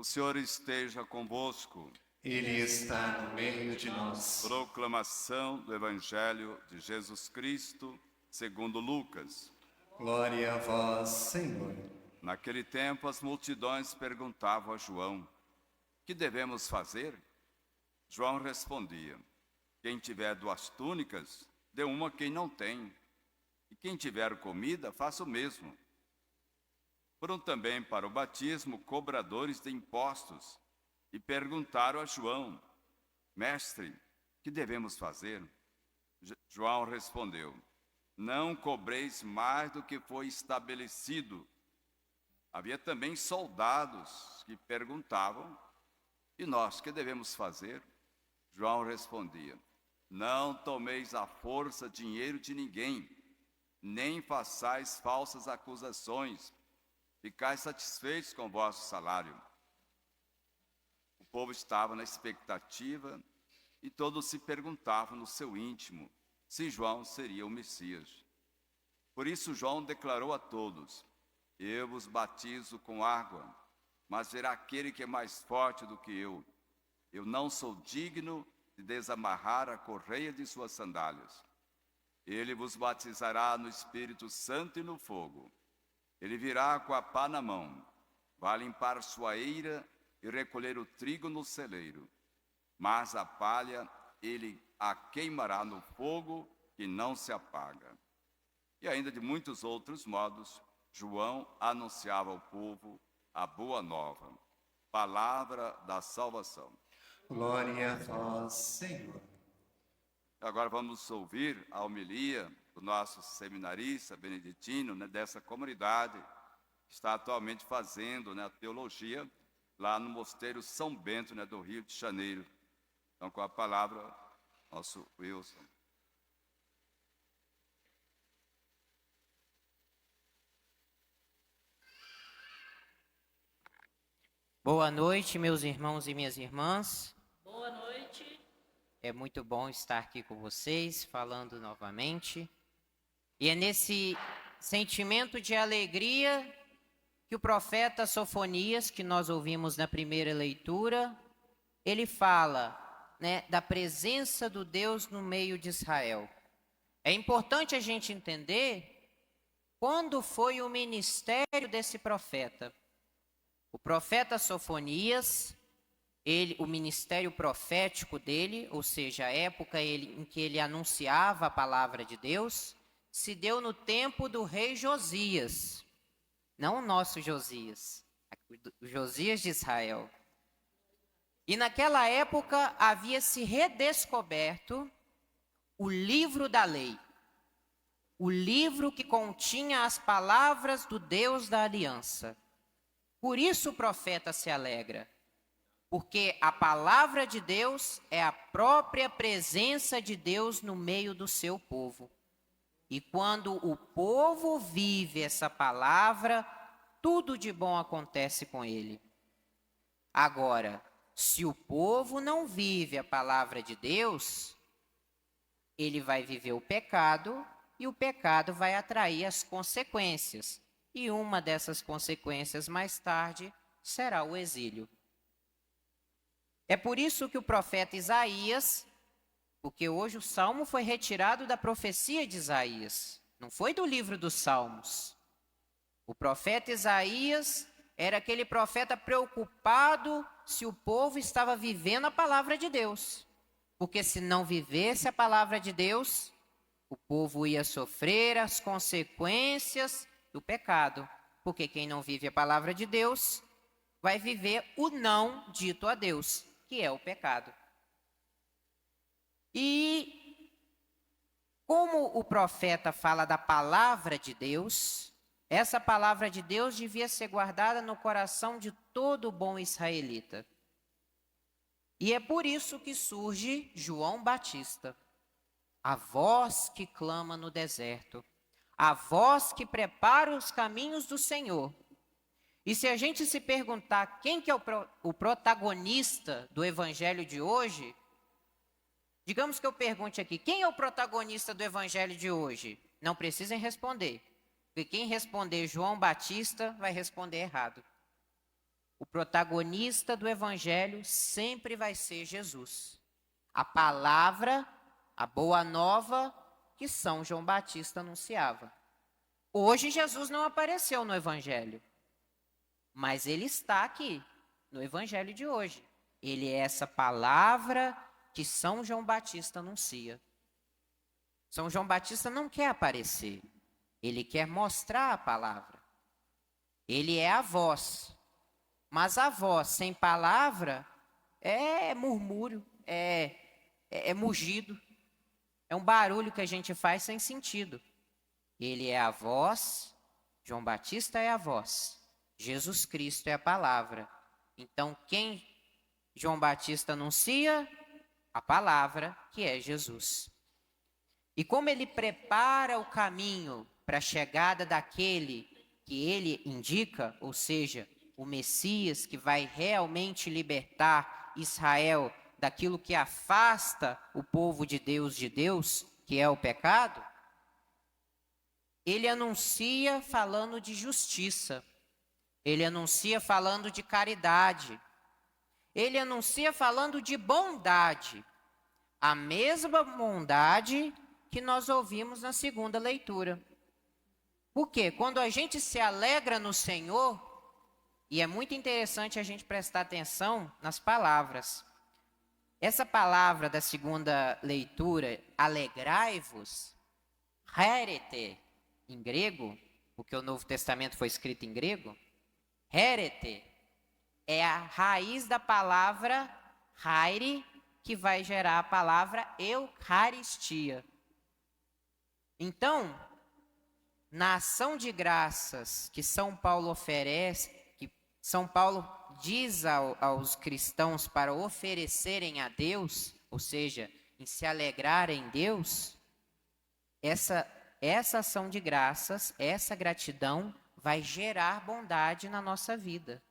Senhor esteja convosco. Ele está no meio de nós. Proclamação do Evangelho de Jesus Cristo, segundo Lucas. Glória a vós, Senhor. Naquele tempo, as multidões perguntavam a João: que devemos fazer? João respondia: quem tiver 2 túnicas, dê uma a quem não tem. E quem tiver comida, faça o mesmo. Foram também para o batismo cobradores de impostos e perguntaram a João: mestre, que devemos fazer? João respondeu: não cobreis mais do que foi estabelecido. Havia também soldados que perguntavam: e nós, que devemos fazer? João respondia: não tomeis à força dinheiro de ninguém, nem façais falsas acusações. Ficai satisfeitos com o vosso salário. O povo estava na expectativa e todos se perguntavam no seu íntimo se João seria o Messias. Por isso João declarou a todos: eu vos batizo com água, mas virá aquele que é mais forte do que eu. Eu não sou digno de desamarrar a correia de suas sandálias. Ele vos batizará no Espírito Santo e no fogo. Ele virá com a pá na mão, vai limpar sua eira e recolher o trigo no celeiro. Mas a palha ele a queimará no fogo que não se apaga. E ainda de muitos outros modos, João anunciava ao povo a boa nova, palavra da salvação. Glória a vós, Senhor. Agora vamos ouvir a homilia do nosso seminarista beneditino, dessa comunidade, que está atualmente fazendo a teologia lá no Mosteiro São Bento, do Rio de Janeiro. Então, com a palavra, nosso Wilson. Boa noite, meus irmãos e minhas irmãs. Boa noite. É muito bom estar aqui com vocês, falando novamente. E é nesse sentimento de alegria que o profeta Sofonias, que nós ouvimos na primeira leitura, ele fala, da presença do Deus no meio de Israel. É importante a gente entender quando foi o ministério desse profeta. O profeta Sofonias, o ministério profético dele, ou seja, a época em que ele anunciava a palavra de Deus, se deu no tempo do rei Josias. Não o nosso Josias, o Josias de Israel. E naquela época havia se redescoberto o livro da lei. O livro que continha as palavras do Deus da aliança. Por isso o profeta se alegra, porque a palavra de Deus é a própria presença de Deus no meio do seu povo. E quando o povo vive essa palavra, tudo de bom acontece com ele. Agora, se o povo não vive a palavra de Deus, ele vai viver o pecado e o pecado vai atrair as consequências. E uma dessas consequências, mais tarde, será o exílio. É por isso que o profeta Isaías, porque hoje o Salmo foi retirado da profecia de Isaías, não foi do livro dos Salmos. O profeta Isaías era aquele profeta preocupado se o povo estava vivendo a palavra de Deus. Porque se não vivesse a palavra de Deus, o povo ia sofrer as consequências do pecado, porque quem não vive a palavra de Deus vai viver o não dito a Deus, que é o pecado. E como o profeta fala da palavra de Deus, essa palavra de Deus devia ser guardada no coração de todo bom israelita. E é por isso que surge João Batista, a voz que clama no deserto. A voz que prepara os caminhos do Senhor. E se a gente se perguntar quem que é o protagonista do evangelho de hoje, digamos que eu pergunte aqui, quem é o protagonista do evangelho de hoje? Não precisem responder, porque quem responder João Batista vai responder errado. o protagonista do evangelho sempre vai ser Jesus. A palavra, a boa nova que São João Batista anunciava. Hoje Jesus não apareceu no evangelho, mas ele está aqui no evangelho de hoje. Ele é essa palavra que São João Batista anuncia. São João Batista não quer aparecer, ele quer mostrar a palavra. Ele é a voz, mas a voz sem palavra é murmúrio, é mugido, é um barulho que a gente faz sem sentido. Ele é a voz, João Batista é a voz, Jesus Cristo é a palavra. Então, quem João Batista anuncia? A palavra, que é Jesus. E como ele prepara o caminho para a chegada daquele que ele indica, ou seja, o Messias que vai realmente libertar Israel daquilo que afasta o povo de Deus, que é o pecado, ele anuncia falando de justiça, ele anuncia falando de caridade, ele anuncia falando de bondade, a mesma bondade que nós ouvimos na segunda leitura. Porque quando a gente se alegra no Senhor, e é muito interessante a gente prestar atenção nas palavras. Essa palavra da segunda leitura, alegrai-vos, herete, em grego, porque o Novo Testamento foi escrito em grego, herete é a raiz da palavra haire, que vai gerar a palavra eucaristia. Então, na ação de graças que São Paulo oferece, que São Paulo diz aos cristãos para oferecerem a Deus, ou seja, em se alegrar em Deus, essa ação de graças, essa gratidão vai gerar bondade na nossa vida.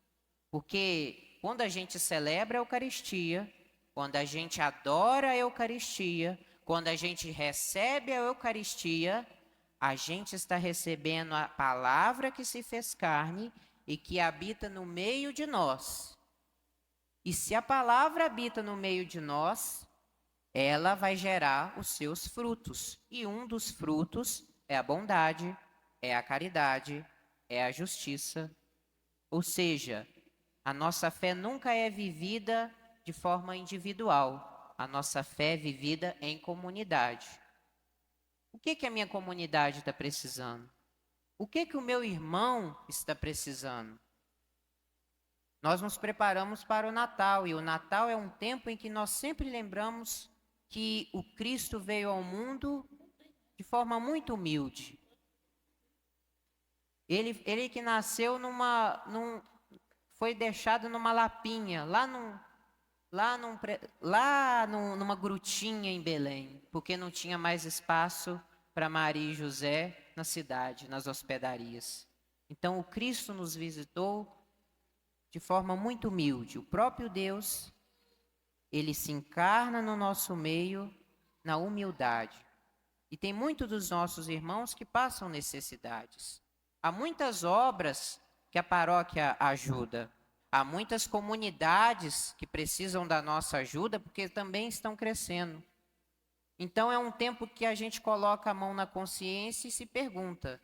Porque quando a gente celebra a Eucaristia, quando a gente adora a Eucaristia, quando a gente recebe a Eucaristia, a gente está recebendo a palavra que se fez carne e que habita no meio de nós. E se a palavra habita no meio de nós, ela vai gerar os seus frutos. E um dos frutos é a bondade, é a caridade, é a justiça. Ou seja, a nossa fé nunca é vivida de forma individual. A nossa fé é vivida em comunidade. O que a minha comunidade está precisando? O que o meu irmão está precisando? Nós nos preparamos para o Natal, e o Natal é um tempo em que nós sempre lembramos que o Cristo veio ao mundo de forma muito humilde. Ele que nasceu foi deixado numa lapinha, numa grutinha em Belém, porque não tinha mais espaço para Maria e José na cidade, nas hospedarias. Então o Cristo nos visitou de forma muito humilde. O próprio Deus, ele se encarna no nosso meio na humildade. E tem muitos dos nossos irmãos que passam necessidades. Há muitas obras que a paróquia ajuda. Há muitas comunidades que precisam da nossa ajuda porque também estão crescendo. Então é um tempo que a gente coloca a mão na consciência e se pergunta: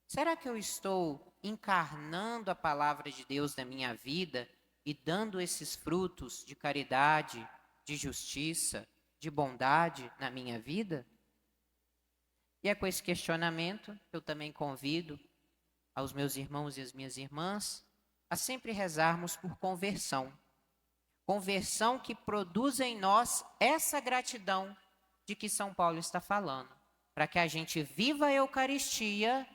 será que eu estou encarnando a palavra de Deus na minha vida e dando esses frutos de caridade, de justiça, de bondade na minha vida? E é com esse questionamento que eu também convido aos meus irmãos e às minhas irmãs a sempre rezarmos por conversão. Conversão que produza em nós essa gratidão de que São Paulo está falando, para que a gente viva a Eucaristia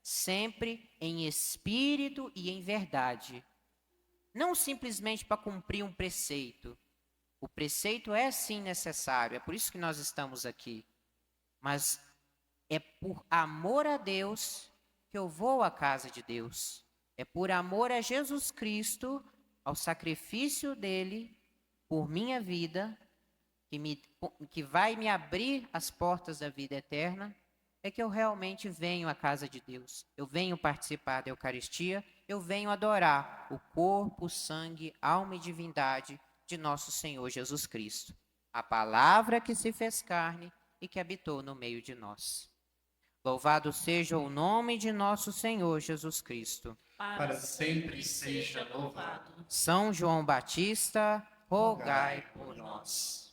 sempre em espírito e em verdade. Não simplesmente para cumprir um preceito. O preceito é sim necessário, é por isso que nós estamos aqui. Mas é por amor a Deus que eu vou à casa de Deus. É por amor a Jesus Cristo, ao sacrifício dele por minha vida, que vai me abrir as portas da vida eterna, é que eu realmente venho à casa de Deus. Eu venho participar da Eucaristia eu venho adorar o corpo, sangue, alma e divindade de nosso Senhor Jesus Cristo, a palavra que se fez carne e que habitou no meio de nós. Louvado seja o nome de nosso Senhor Jesus Cristo. Para sempre seja louvado. São João Batista, rogai por nós. nós.